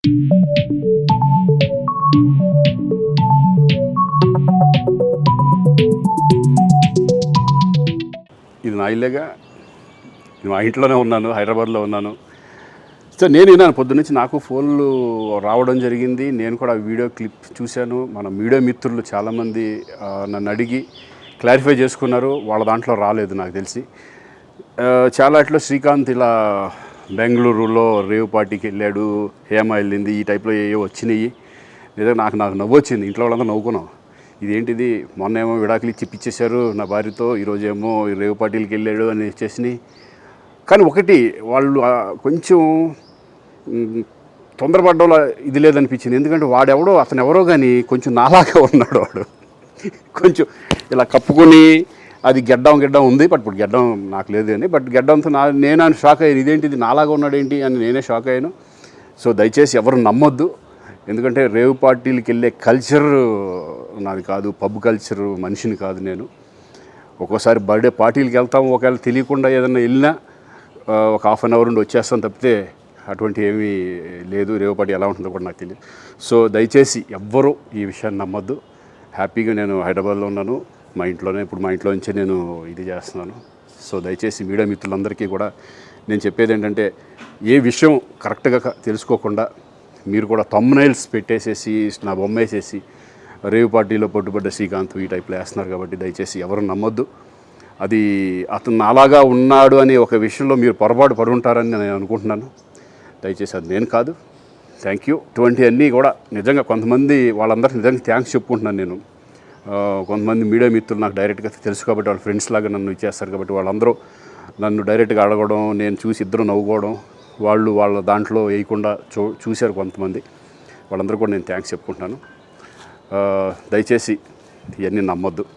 ఇది నా ఇల్లేగా, మా ఇంట్లోనే ఉన్నాను, హైదరాబాద్లో ఉన్నాను. సో నేను విన్నాను పొద్దున్నుంచి, నాకు ఫోన్లు రావడం జరిగింది. నేను కూడా వీడియో క్లిప్ చూశాను. మన మీడియా మిత్రులు చాలామంది నన్ను అడిగి క్లారిఫై చేసుకున్నారు. వాళ్ళ దాంట్లో రాలేదు నాకు తెలిసి. చాలా ఇట్లా శ్రీకాంత్ ఇలా బెంగళూరులో రేవ్ పార్టీకి వెళ్ళాడు, హేమ వెళ్ళింది, ఈ టైప్లో ఏవో వచ్చినాయి. నిజంగా నాకు నవ్వు వచ్చింది. ఇంట్లో వాళ్ళందరూ నవ్వుకున్నాం. ఇదేంటిది, మొన్న ఏమో విడాకులు ఇచ్చి పిచ్చేశారు నా భార్యతో, ఈరోజేమో రేవ్ పార్టీలకి వెళ్ళాడు అని వచ్చేసినాయి. కానీ ఒకటి, వాళ్ళు కొంచెం తొందరపడ్డంలో ఇది లేదనిపించింది. ఎందుకంటే వాడెవడో, అతను ఎవరో కానీ కొంచెం నాలాగా ఉన్నాడు. వాడు కొంచెం ఇలా కప్పుకొని, అది గెడ్డం ఉంది, బట్ ఇప్పుడు గెడ్డం నాకు లేదు అని, బట్ గెడ్డంతో నేను షాక్ అయ్యాను. ఇదేంటిది నాలాగా ఉన్నాడు ఏంటి అని నేనే షాక్ అయ్యాను. సో దయచేసి ఎవరు నమ్మొద్దు. ఎందుకంటే రేవ్ పార్టీలకి వెళ్ళే కల్చర్ నాది కాదు, పబ్ కల్చర్ మనిషిని కాదు నేను. ఒక్కోసారి బర్త్డే పార్టీలకి వెళ్తాము, ఒకవేళ తెలియకుండా ఏదైనా వెళ్ళినా ఒక హాఫ్ అన్ అవర్ నుండి వచ్చేస్తాం తప్పితే అటువంటి ఏమీ లేదు. రేవ్ పార్టీ ఎలా ఉంటుందో కూడా నాకు తెలియదు. సో దయచేసి ఎవ్వరూ ఈ విషయాన్ని నమ్మొద్దు. హ్యాపీగా నేను హైదరాబాద్లో ఉన్నాను, మా ఇంట్లోనే. ఇప్పుడు మా ఇంట్లో నుంచే నేను ఇది చేస్తున్నాను. సో దయచేసి మీడియా మిత్రులందరికీ కూడా నేను చెప్పేది ఏంటంటే, ఏ విషయం కరెక్ట్గా తెలుసుకోకుండా మీరు కూడా థంబ్నైల్స్ పెట్టేసేసి, నా బొమ్మ వేసేసి రేవ్ పార్టీలో పట్టుబడ్డ శ్రీకాంత్ ఈ టైప్లో వేస్తున్నారు. కాబట్టి దయచేసి ఎవరు నమ్మొద్దు. అది అతను అలాగా ఉన్నాడు అనే ఒక విషయంలో మీరు పొరపాటు పడి ఉంటారని నేను అనుకుంటున్నాను. దయచేసి అది నేను కాదు. Thank you. ఇటువంటి అన్నీ కూడా నిజంగా కొంతమంది, వాళ్ళందరికీ నిజంగా థ్యాంక్స్ చెప్పుకుంటున్నాను నేను. కొంతమంది మీడియా మిత్రులు నాకు డైరెక్ట్గా తెలుసు కాబట్టి, వాళ్ళ ఫ్రెండ్స్ లాగా నన్ను ఇచ్చేస్తారు కాబట్టి, వాళ్ళందరూ నన్ను డైరెక్ట్గా అడగడం, నేను చూసి ఇద్దరు నవ్వుకోవడం, వాళ్ళు వాళ్ళ దాంట్లో వేయకుండా చూశారు కొంతమంది. వాళ్ళందరూ కూడా నేను థ్యాంక్స్ చెప్పుకుంటున్నాను. దయచేసి ఇవన్నీ నమ్మొద్దు.